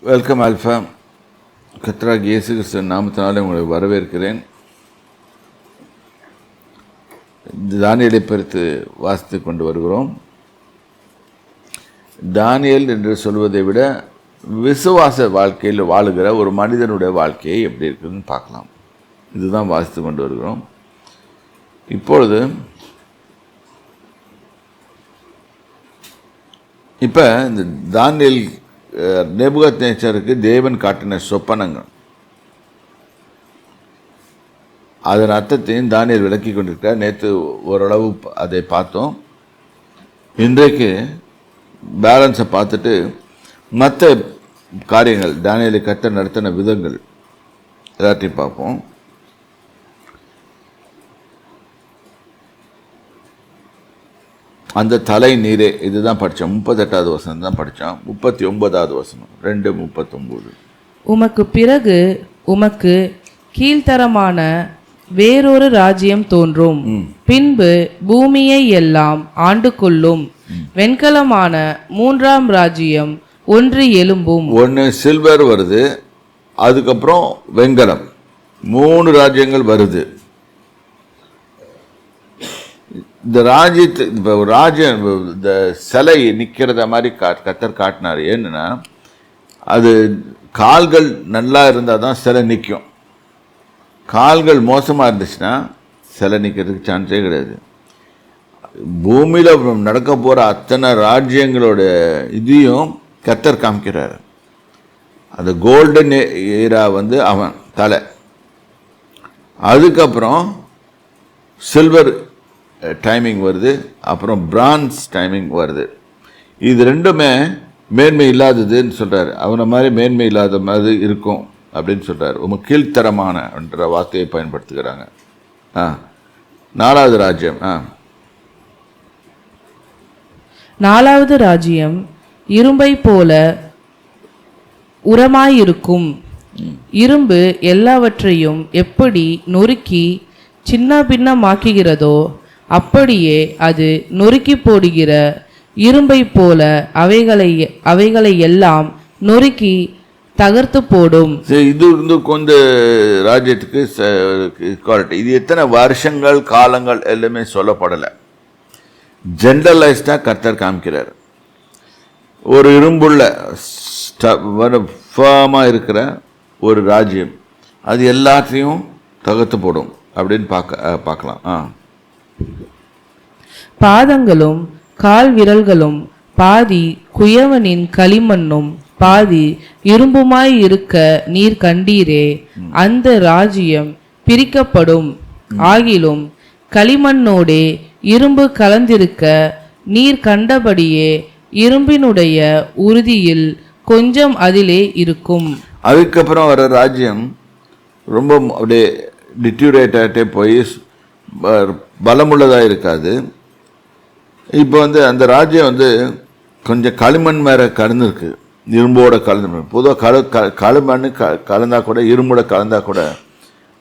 Welcome alpha. கர்த்தராகிய இயேசு கிறிஸ்துவின் நாமத்தினாலே உங்களை வரவேற்கிறேன். தானியேலை குறித்து வாசித்து கொண்டு வருகிறோம். தானியேல் என்று சொல்வதை விட விசுவாச வாழ்க்கையில் வாழுகிற ஒரு மனிதனுடைய வாழ்க்கையை எப்படி இருக்குதுன்னு பார்க்கலாம். இதுதான் வாசித்து கொண்டு வருகிறோம். இப்பொழுது இப்போ இந்த தானியேல் நேபுகாத்நேச்சாருக்கு தேவன் காட்டின சொப்பனங்கள், அதன் அர்த்தத்தையும் தானியேல் விளக்கி கொண்டிருக்கிறார். நேற்று ஓரளவு அதை பார்த்தோம். இன்றைக்கு பேலன்ஸை பார்த்துட்டு மற்ற காரியங்கள் தானியேலை கர்த்தர் நடத்தின விதங்கள் எல்லாத்தையும் பார்ப்போம். அந்த தலை நீரே இதுதான் படித்தோம். 38வது வசனம் தான் படித்தோம். 39வது வசனம் 2:39. உமக்கு பிறகு உமக்கு கீழ்த்தரமான வேறொரு ராஜ்யம் தோன்றும், பின்பு பூமியை எல்லாம் ஆண்டு கொள்ளும் வெண்கலமான மூன்றாம் ராஜ்யம் ஒன்று எழும்பும். ஒன்று சில்வர் வருது, அதுக்கப்புறம் வெண்கலம், 3 ராஜ்யங்கள் வருது. இந்த ராஜ்யத்து இப்போ ராஜ்யம் இந்த சிலை நிற்கிறத மாதிரி கர்த்தர் காட்டினார். ஏன்னா அது கால்கள் நல்லா இருந்தால் தான் சிலை நிற்கும். கால்கள் மோசமாக இருந்துச்சுன்னா சிலை நிற்கிறதுக்கு சான்ஸே கிடையாது. பூமியில் நடக்க போகிற அத்தனை ராஜ்யங்களோட இதையும் கர்த்தர் காமிக்கிறார். அந்த கோல்டன் ஏரா அவன் தலை, அதுக்கப்புறம் சில்வர் டைமிங் வருது, அப்புறம் பிரான்ஸ் டைமிங் வருது. இது ரெண்டுமே மேன்மை இல்லாததுன்னு சொல்கிறார். அவனை மாதிரி மேன்மை இல்லாத மாதிரி இருக்கும் அப்படின்னு சொல்கிறார். உமக்கு கீழ்த்தரமான என்ற வார்த்தையை பயன்படுத்துகிறாங்க. 4வது ராஜ்யம். 4வது ராஜ்யம் இரும்பை போல உரமாயிருக்கும். இரும்பு எல்லாவற்றையும் எப்படி நொறுக்கி சின்ன பின்னமாக்குகிறதோ அப்படியே அது நொறுக்கி போடுகிற இரும்பை போல அவைகளை எல்லாம் நொறுக்கி தகர்த்து போடும். இது கொஞ்சம் ராஜ்யத்துக்கு குவாலிட்டி. இது எத்தனை வருஷங்கள் காலங்கள் எல்லாமே சொல்லப்படலை, ஜென்ரலைஸ்டாக கர்த்தர் காமிக்கிறார். ஒரு இரும்புள்ள ஃபேமாக இருக்கிற ஒரு ராஜ்யம், அது எல்லாத்தையும் தகர்த்து போடும் அப்படின்னு பார்க்கலாம். பாதங்களும் கால் விரல்களும் பாதி குயவனின் களிமண்ணும் பாதி இரும்புமாய் இருக்க நீர் கண்டீரே. அந்த ராஜ்யம் பிரிக்கப்படும், ஆகிலும் களிமண்ணோடே இரும்பு கலந்திருக்க நீர் கண்டபடியே இரும்பினுடைய உறுதியில் கொஞ்சம் அதிலே இருக்கும். அதுக்கப்புறம் வர ராஜ்யம் ரொம்ப அப்படியே டிட்டூரேட்டே போய் பலமுள்ளதாக இருக்காது. இப்போ அந்த ராஜ்யம் கொஞ்சம் களிமண் மேலே கலந்துருக்கு, இரும்போட கலந்து. பொதுவாக களிமண் கலந்தால் கூட இரும்போட கலந்தால் கூட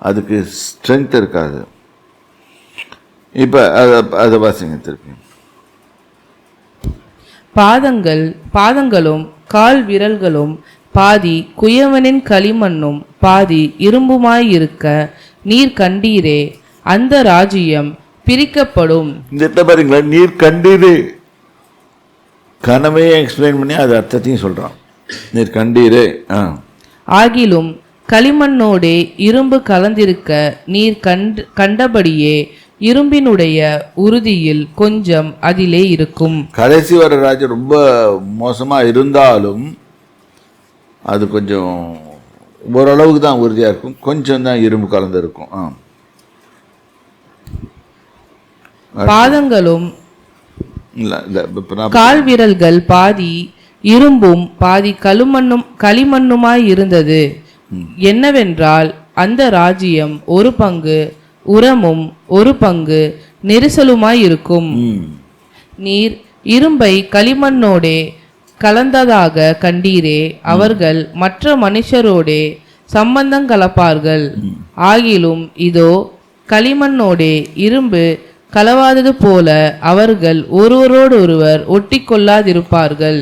அதுக்கு ஸ்ட்ரென்த் இருக்காது. இப்போ அதை வாசிங்க திருப்பி. பாதங்களும் கால் விரல்களும் பாதி குயவனின் களிமண்ணும் பாதி இரும்புமாயிருக்க நீர் கண்டீரே. அந்த ராஜ்யம் பிரிக்கப்படும். இந்த பாருங்களா, நீர் கண்டீரே கனவையே எக்ஸ்பிளைன் பண்ணி அது அர்த்தத்தையும் சொல்றான். நீர் கண்டீரே. ஆகிலும் களிமண்ணோடே இரும்பு கலந்திருக்க நீர் கண்டபடியே இரும்பினுடைய உறுதியில் கொஞ்சம் அதிலே இருக்கும். கடைசி வர ராஜ்யம் ரொம்ப மோசமா இருந்தாலும் அது கொஞ்சம் ஓரளவுக்கு தான் உறுதியாக இருக்கும், கொஞ்சம் தான் இரும்பு கலந்து இருக்கும். பாதங்களும் கால் விரல்கள் பாதி இரும்பும் பாதி களிமண்ணுமாய் இருந்தது. என்னவென்றால் அந்த ராஜ்யம் ஒரு பங்கு உரமும் ஒரு பங்கு நெரிசலுமாய் இருக்கும். நீர் இரும்பை களிமண்ணோடே கலந்ததாக கண்டீரே. அவர்கள் மற்ற மனுஷரோடே சம்பந்தம் கலப்பார்கள், ஆகிலும் இதோ களிமண்ணோடே இரும்பு கலவாதது போல அவர்கள் ஒருவரோடு ஒருவர் ஒட்டி கொள்ளாதிருப்பார்கள்.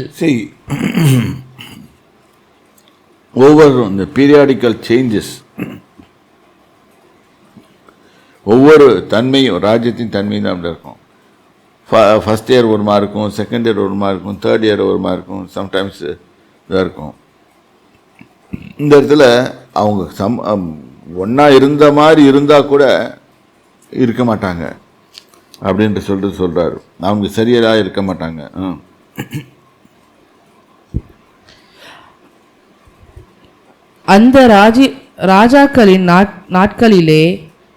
ஒவ்வொரு இந்த பீரியாடிக்கல் சேஞ்சஸ், ஒவ்வொரு தன்மையும் ராஜ்யத்தின் தன்மையும் தான் அப்படி இருக்கும். ஃபஸ்ட் இயர் ஒரு மாதிரி இருக்கும், செகண்ட் இயர் ஒரு மாதிரி இருக்கும், தேர்ட் இயர் ஒரு மாதிரி இருக்கும், சம்டைம்ஸ் இதாக இருக்கும். இந்த இடத்துல அவங்க ஒன்றா இருந்த மாதிரி இருந்தால் கூட இருக்க மாட்டாங்க அப்படின்ட்டு சொல்கிறாரு. அவங்க சரியாக இருக்க மாட்டாங்க. அந்த ராஜாக்களின் நாட்களிலே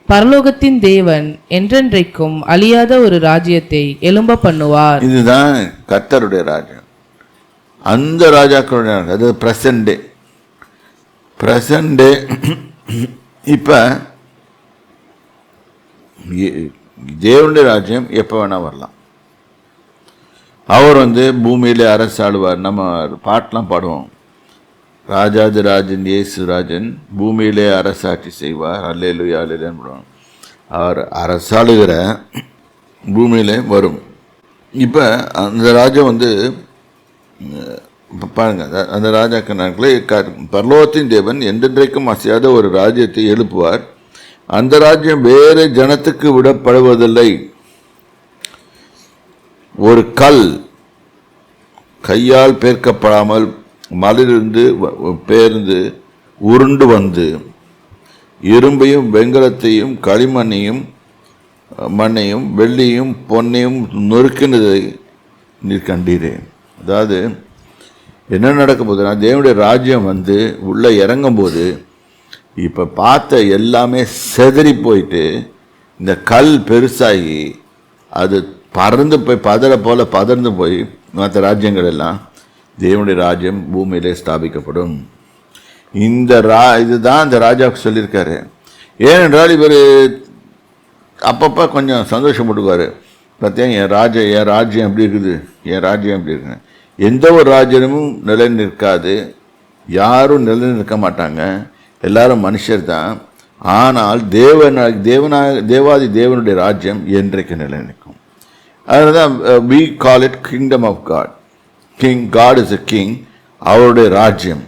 பரலோகத்தின் தேவன் என்றென்றைக்கும் அழியாத ஒரு ராஜ்யத்தை எழும்ப பண்ணுவார். இதுதான் கர்த்தருடைய ராஜ்யம். அந்த ராஜாக்களுடைய, அது பிரசன்ட் டே. இப்போ தேவனுடைய ராஜ்யம் எப்போ வேணால் வரலாம். அவர் பூமியிலே அரசாளுவார். நம்ம பாட்டெலாம் பாடுவோம், ராஜாதி ராஜன் இயேசு ராஜன் பூமியிலே அரசாட்சி செய்வார், அல்லேலூயா அல்லேலூயான்னு பாடுவாங்க. அவர் அரசாளுகிற பூமியிலே வரும். இப்போ அந்த ராஜ்யம் பாருங்க, அந்த ராஜாக்கள் நாட்களே பரலோகத்தின் தேவன் என்றென்றைக்கும் அசையாத ஒரு ராஜ்யத்தை எழுப்புவார். அந்த ராஜ்யம் வேறு ஜனத்துக்கு விடப்படுவதில்லை. ஒரு கல் கையால் பேர்க்கப்படாமல் மலையிலிருந்து பேர்ந்து உருண்டு வந்து இரும்பையும் வெண்கலத்தையும் களிமண்ணையும் மண்ணையும் வெள்ளியும் பொன்னையும் நொறுக்கினதை நீர் கண்டீரேன். அதாவது என்ன நடக்க போகுதுன்னா, தேவனுடைய ராஜ்யம் உள்ளே இறங்கும்போது இப்போ பார்த்த எல்லாமே செதறி போயிட்டு இந்த கல் பெருசாகி அது பறந்து போய் பதர்ந்து போய் மற்ற ராஜ்யங்கள் எல்லாம் தேவனுடைய ராஜ்யம் பூமியிலே ஸ்தாபிக்கப்படும். இதுதான் இந்த ராஜாவுக்கு சொல்லியிருக்காரு. ஏனென்றால் இவர் அப்பப்போ கொஞ்சம் சந்தோஷப்பட்டுக்குவார். பார்த்தியா, என் ராஜ்யம் எப்படி இருக்குது, என் ராஜ்யம் எப்படி இருக்குது. எந்த ஒரு ராஜ்யமும் நிலை நிற்காது, யாரும் நிலை நிற்க மாட்டாங்க, எல்லாரும் மனுஷர் தான். ஆனால் தேவாதி தேவனுடைய ராஜ்யம் என்றைக்கு நிலை நிற்கும். அதனால தான் we call it kingdom of God. God is a king, அவருடைய ராஜ்யம்.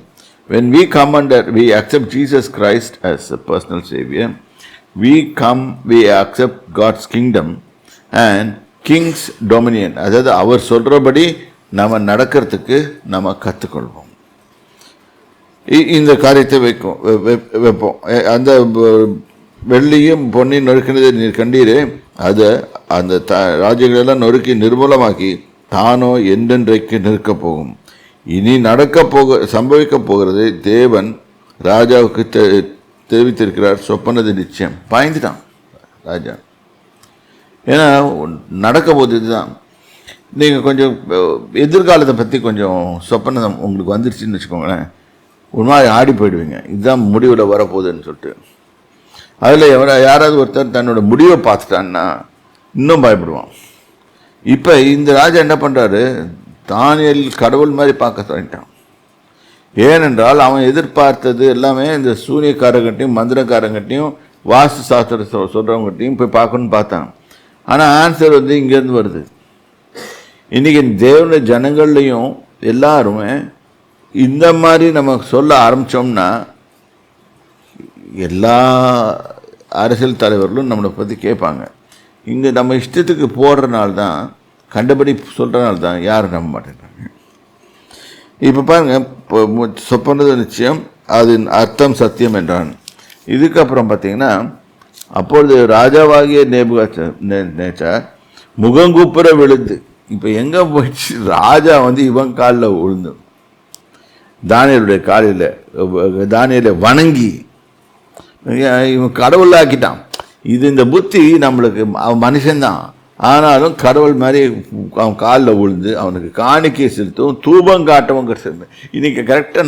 When we come we accept Jesus Christ as a personal savior, we accept God's kingdom and king's dominion. அதாவது அவர் சொல்றபடி நம்ம நடக்கிறதுக்கு நம்ம கற்றுக்கொள்வோம். இந்த காரியத்தை வைப்போம். அந்த வெள்ளியும் பொன்னையும் நொறுக்கினதை நீர் கண்டீரே, அதை அந்த ராஜ்யங்களெல்லாம் நொறுக்கி நிர்மூலமாக்கி தானோ என்றென்றைக்கு நிற்கப் போகும். இனி சம்பவிக்க போகிறது தேவன் ராஜாவுக்கு தெரிவித்திருக்கிறார். சொப்பனது நிச்சயம். பாய்ந்துட்டான் ராஜா. ஏன்னா நடக்க போது இதுதான். நீங்கள் கொஞ்சம் எதிர்காலத்தை பற்றி கொஞ்சம் சொப்பனம் உங்களுக்கு வந்துருச்சுன்னு வச்சுக்கோங்களேன், ஒரு மாதிரி ஆடி போயிடுவீங்க. இதுதான் முடிவில் வரப்போகுதுன்னு சொல்லிட்டு. அதில் யாராவது ஒருத்தர் தன்னோட முடிவை பார்த்துட்டான்னா இன்னும் பயப்படுவான். இப்போ இந்த ராஜா என்ன பண்ணுறாரு, தானியேல் கடவுள் மாதிரி பார்க்க தொடங்கிட்டான். ஏனென்றால் அவன் எதிர்பார்த்தது எல்லாமே இந்த சூனியக்காரங்கிட்டையும் மந்திரக்காரங்கிட்டையும் வாஸ்து சாஸ்திர சொல்கிறவங்ககிட்டையும் போய் பார்க்கணுன்னு பார்த்தான். ஆனால் ஆன்சர் இங்கேருந்து வருது. இன்றைக்கி தேவனுடைய ஜனங்கள்லையும் எல்லாருமே இந்த மாதிரி நம்ம சொல்ல ஆரம்பித்தோம்னா எல்லா அரசியல் தலைவர்களும் நம்மளை பற்றி கேட்பாங்க. இங்கே நம்ம இஷ்டத்துக்கு போடுறனால தான், கண்டபடி சொல்கிறனால தான் யாரும் நம்ப மாட்டேங்கிறாங்க. இப்போ பாருங்கள், சொப்பனது நிச்சயம், அதன் அர்த்தம் சத்தியம் என்றான். இதுக்கப்புறம் பார்த்தீங்கன்னா, அப்பொழுது ராஜாவாகிய நேச்சார் முகங்கூப்புற விழுந்து, இப்போ எங்கே போயிடுச்சு, ராஜா இவன் காலில் விழுந்து தானியேலுடைய காலில் தானியேலை வணங்கி இவன் கடவுளாக்கிட்டான். இந்த புத்தி நம்மளுக்கு, அவன் மனுஷன்தான், ஆனாலும் கடவுள் மாதிரி அவன் காலில் விழுந்து அவனுக்கு காணிக்கை செலுத்தவும் தூபம் காட்டவும் கிடைச்சது. இன்றைக்கி கரெக்டாக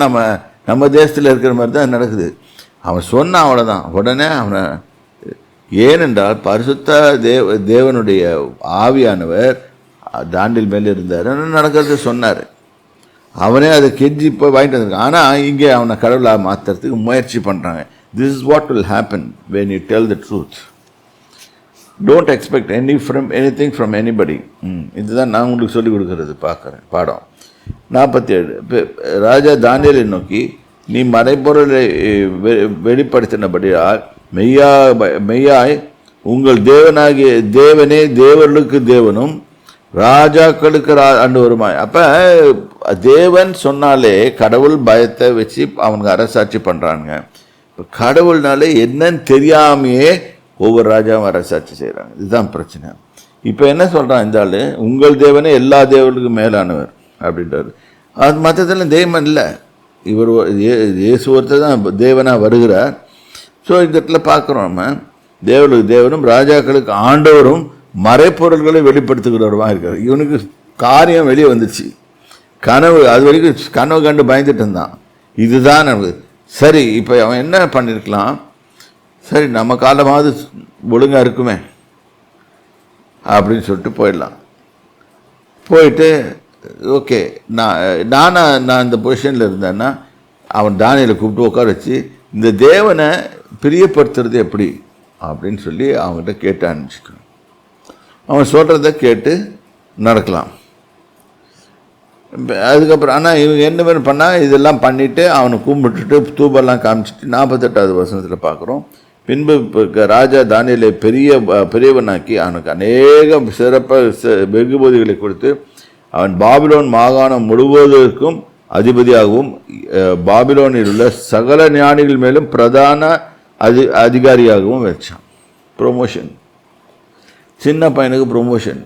நம்ம தேசத்தில் இருக்கிற மாதிரி தான் நடக்குது. அவன் சொன்னான், அவ்வளோதான், உடனே அவனை. ஏனென்றால் பரிசுத்த தேவனுடைய ஆவியானவர் தாண்டில் மேலே இருந்தார், நடக்கிறது சொன்னார். அவனே அதை கெஞ்சி இப்போ வாங்கிட்டு வந்திருக்கான். ஆனால் இங்கே அவனை கடவுளாக மாற்றுறதுக்கு முயற்சி பண்ணுறாங்க. This is what will happen when you tell the truth. Don't expect anything from anybody. இதுதான் நான் உங்களுக்கு சொல்லிக் கொடுக்கறது பாடம். 47 ராஜா தானியேலை நோக்கி, நீ மறைபொருளை வெளிப்படுத்தினபடியால் மெய்யாய் உங்கள் தேவனாகிய தேவனே தேவர்களுக்கு தேவனும் ராஜாக்களுக்கு ஆண்டவருமாய். அப்போ தேவன் சொன்னாலே கடவுள் பயத்தை வச்சு அவனுக்கு அரசாட்சி பண்ணுறானுங்க. இப்போ கடவுள்னாலே என்னன்னு தெரியாமையே ஒவ்வொரு ராஜாவும் அரசாட்சி செய்கிறாங்க. இதுதான் பிரச்சனை. இப்போ என்ன சொல்கிறான் இந்த ஆள், உங்கள் தேவனே எல்லா தேவர்களுக்கும் மேலானவர் அப்படின்றாரு. அது மற்றதெல்லாம் தெய்வம் இல்லை, இவர் இயேசு ஒருத்தர் தான் தேவனாக வருகிறார். ஸோ இந்த இடத்துல பார்க்குறோம், நம்ம தேவர்களுக்கு தேவனும் ராஜாக்களுக்கு ஆண்டவரும் மறைப்பொருள்களை வெளிப்படுத்துகிறவருமா இருக்கார். இவனுக்கு காரியம் வெளியே வந்துச்சு, கனவு அது வரைக்கும் கனவு கண்டு பயந்துட்டு இருந்தான். இதுதான் நமக்கு சரி. இப்போ அவன் என்ன பண்ணியிருக்கலாம், சரி நம்ம காலமாவது ஒழுங்காக இருக்குமே அப்படின்னு சொல்லிட்டு போயிடலாம். போயிட்டு ஓகே நான் இந்த பொசிஷனில் இருந்தேன்னா அவன் தானியேலை கூப்பிட்டு உட்கார வச்சு இந்த தேவனை பிரியப்படுத்துறது எப்படி அப்படின்னு சொல்லி அவங்ககிட்ட கேட்டு அனுப்பிச்சிக்கணும். அவன் சொல்கிறத கேட்டு நடக்கலாம். அதுக்கப்புறம் ஆனால் இவங்க என்ன மாதிரி பண்ணால் இதெல்லாம் பண்ணிவிட்டு அவனை கும்பிட்டுட்டு தூபெல்லாம் காமிச்சிட்டு 48வது வசனத்தில் பார்க்குறோம். பின்பு ராஜா தானியேலை பெரியவனாக்கி அவனுக்கு அநேக சிறப்பாக வெகுபதிகளை கொடுத்து அவன் பாபிலோன் மாகாணம் முழுவதற்கும் அதிபதியாகவும் பாபிலோனில் உள்ள சகல ஞானிகள் மேலும் பிரதான அதிகாரியாகவும் வச்சான். ப்ரொமோஷன், சின்ன பையனுக்கு ப்ரொமோஷன்.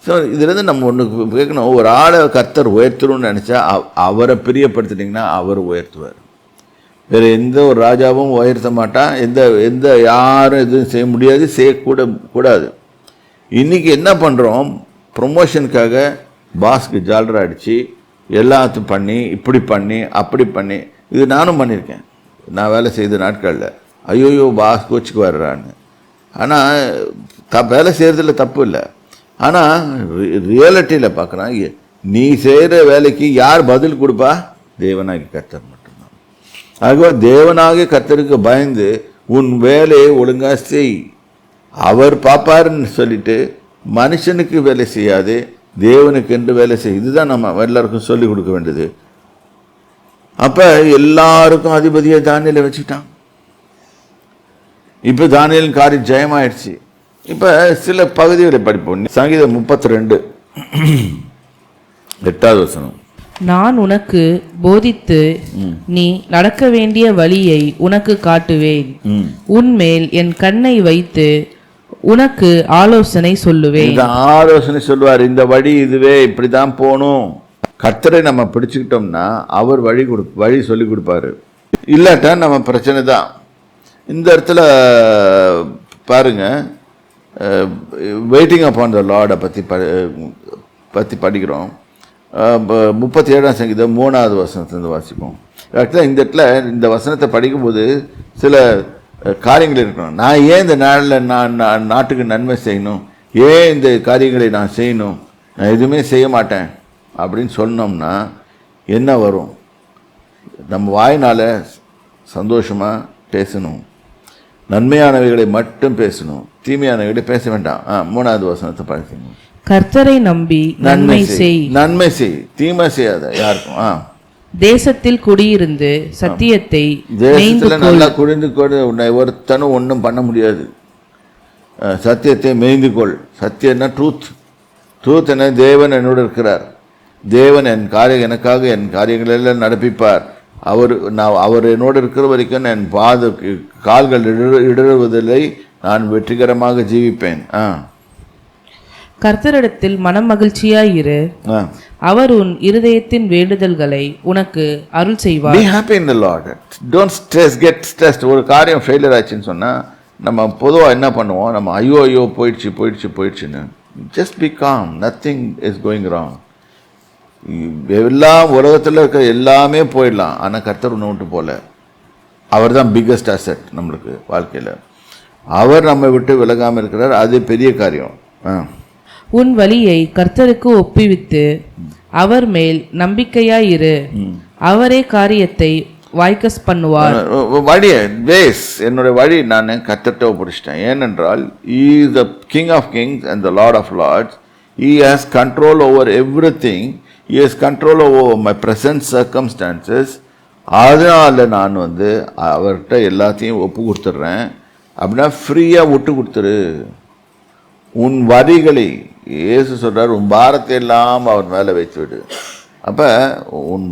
ஸோ இதுலேருந்து நம்ம ஒன்று கேட்கணும், ஒரு ஆளை கர்த்தர் உயர்த்தணும்னு நினச்சா அவரை பிரியப்படுத்திட்டிங்கன்னா அவர் உயர்த்துவார். வேறு எந்த ஒரு ராஜாவும் உயர்த்த மாட்டான், எந்த யாரும் எதுவும் செய்ய முடியாது, செய்யக்கூடாது. இன்றைக்கி என்ன பண்ணுறோம், ப்ரொமோஷனுக்காக பாஸ்க்கு ஜாலரை அடித்து எல்லாத்தையும் பண்ணி இப்படி பண்ணி அப்படி பண்ணி, இது நானும் பண்ணியிருக்கேன். நான் வேலை செய்த நாட்களில் ஐயோயோ பாஸ் கோச்சுக்கு வர்றான்னு. ஆனால் வேலை செய்கிறதுல தப்பு இல்லை, ஆனால் ரியாலிட்டியில் பார்க்குறான், நீ செய்கிற வேலைக்கு யார் பதில் கொடுப்பா, தேவனாகி கர்த்தர் மட்டும்தான். ஆகவே தேவனாகி கர்த்தருக்கு பயந்து உன் வேலையை ஒழுங்காக செய், அவர் பார்ப்பாருன்னு சொல்லிட்டு மனுஷனுக்கு வேலை செய்யாது, தேவனுக்கு என்று வேலை செய். இதுதான் நம்ம எல்லாருக்கும் சொல்லிக் கொடுக்க வேண்டியது. அப்போ எல்லாருக்கும் அதிபதியை தானியேலை வச்சுட்டான். இப்போ தானியேலின் காரியம் ஜெயமாயிடுச்சு. இப்போ சில பகுதிகளை படிப்போம். சங்கீதம் 32 8வது வசனம். நான் உனக்கு போதித்து நீ நடக்க வேண்டிய வழியை உனக்கு காட்டுவேன், உன்மேல் என் கண்ணை வைத்து உனக்கு ஆலோசனை சொல்லுவேன். இந்த ஆலோசனை சொல்லுவார், இந்த வழி இதுவே, இப்படிதான் போகணும். கர்த்தரை நம்ம பிடிச்சுக்கிட்டோம்னா அவர் வழி சொல்லி கொடுப்பாரு. இல்லாட்டா நம்ம பிரச்சனை தான். இந்த இடத்துல பாருங்க, வெயிட்டிங் அப்பான் த லார்டை பற்றி படிக்கிறோம். 37ஆம் சங்கீதம் 3வது வசனத்துலேருந்து வாசிப்போம். ஆக்சுவலாக இந்த இடத்துல இந்த வசனத்தை படிக்கும்போது சில காரியங்கள் இருக்கணும். நான் ஏன் இந்த நாளில் நான் நாட்டுக்கு நன்மை செய்யணும், ஏன் இந்த காரியங்களை நான் செய்யணும், நான் எதுவுமே செய்ய மாட்டேன் அப்படின்னு சொன்னோம்னா என்ன வரும்? நம்ம வாயினால் சந்தோஷமாக பேசணும், நன்மையானவைகளை மட்டும் பேசணும், தீமையானவைகளை பேச வேண்டாம். 3வது வசனத்தை படிக்கணும். கர்த்தரை நம்பி நன்மை செய், தீமை செய்யாத யாருக்கும். தேசத்தில் குடியிருந்து சத்தியத்தை தேசத்தில் நல்லா குடிந்து கொண்டு உன்னை ஒருத்தனும் ஒன்றும் பண்ண முடியாது. சத்தியத்தை மேய்ந்துகொள். சத்தியம்னா ட்ரூத் என்ன, தேவன் என்னோடு இருக்கிறார், தேவன் எனக்காக என் காரியங்களெல்லாம் நடப்பிப்பார், அவர் என்னோடு இருக்கிற வரைக்கும் என் கால்கள் இடறுவதில்லை, நான் வெற்றிகரமாக ஜீவிப்பேன். கர்த்தரிடத்தில் மனம் மகிழ்ச்சியாயிரு, அவர் உன் இருதயத்தின் வேண்டுதல்களை உனக்கு அருள் செய்வார். Be happy in the Lord. Don't get stressed. ஒரு காரியம் ஃபெயிலியர் ஆச்சுன்னு சொன்னால் நம்ம பொதுவாக என்ன பண்ணுவோம், நம்ம ஐயோ போயிடுச்சுன்னு. Just be calm. Nothing is going wrong. எல்லாம் உலகத்தில் இருக்க எல்லாமே போயிடலாம், ஆனால் கர்த்தர் ஒன்று விட்டு போல. அவர் தான் பிக்கஸ்ட் அசெட் நம்மளுக்கு வாழ்க்கையில். அவர் நம்மை விட்டு விலகாமல் இருக்கிறார், அது பெரிய காரியம். உன் வழியை கர்த்தருக்கு ஒப்புவித்து அவர் மேல் நம்பிக்கையாயிரு, அவரே காரியத்தை வாய்க்கஸ் பண்ணுவார். என்னுடைய வழி நான் கர்த்தர்ட்ட ஒப்படைச்சிட்டேன். ஏனென்றால் he is the King of Kings and the Lord of Lords. He has control over everything. He has control over my present circumstances. அதனால் நான் வந்து அவர்கிட்ட எல்லாத்தையும் ஒப்பு கொடுத்துட்றேன் அப்படின்னா ஃப்ரீயாக விட்டு கொடுத்துரு. உன் வரிகளை இயேசு சொல்கிறார், உன் பாரத்தை எல்லாம் அவர் மேலே வச்சு விடு. அப்போ உன்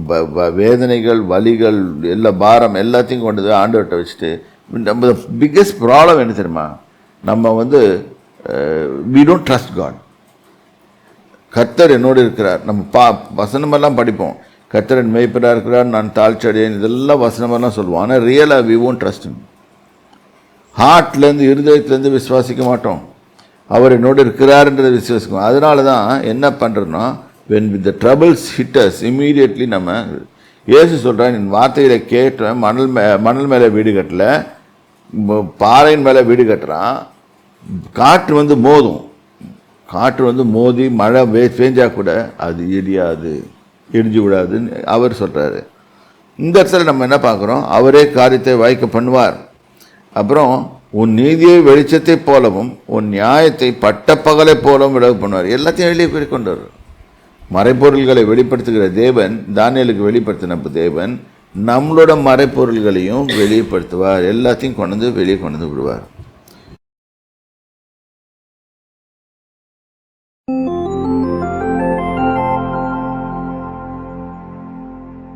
வேதனைகள் வலிகள் எல்லா பாரம் எல்லாத்தையும் கொண்டு வந்து ஆண்டவர்கிட்ட வச்சுட்டு, நம்ம பிக்கஸ்ட் ப்ராப்ளம் என்ன தெரியுமா, நம்ம வந்து we don't trust God. கர்த்தர் என்னோடு இருக்கிறார். நம்ம வசனமெல்லாம் படிப்போம், கர்த்தர் என் மேய்ப்பராக இருக்கிறார், நான் தாழ்ச்சடையேன், இதெல்லாம் வசனமெல்லாம் சொல்லுவோம். ஆனால் ரியலாக we won't trust him. ஹார்ட்லேருந்து இருதயத்துலேருந்து விசுவாசிக்க மாட்டோம். அவர் என்னோடு இருக்கிறார்ன்றதை விசுவாசிக்கும். அதனால தான் என்ன பண்ணுறோன்னா, when the troubles hit us, immediately நம்ம இயேசு சொல்கிறேன், என் வார்த்தைகளை கேட்டேன், மணல் மேலே வீடு கட்டல, பாறையின் மேலே வீடு கட்டுறான். காற்று வந்து மோதும், காற்று வந்து மோதி மழை பெஞ்சா கூட அது இடிஞ்சு விடாதுன்னு அவர் சொல்கிறாரு. இந்த இடத்துல நம்ம என்ன பார்க்குறோம், அவரே காரியத்தை வாய்க்க பண்ணுவார். அப்புறம் உன் நீதியை வெளிச்சத்தை போலவும் உன் நியாயத்தை பட்டப்பகலை போலவும் விலகு பண்ணுவார். எல்லாத்தையும் வெளியே போய் கொண்டு வருவார். மறைப்பொருள்களை வெளிப்படுத்துகிற தேவன், தானியேலுக்கு வெளிப்படுத்தின தேவன் நம்மளோட மறைப்பொருள்களையும் வெளிப்படுத்துவார். எல்லாத்தையும் வெளியே கொண்டு வந்து விடுவார்.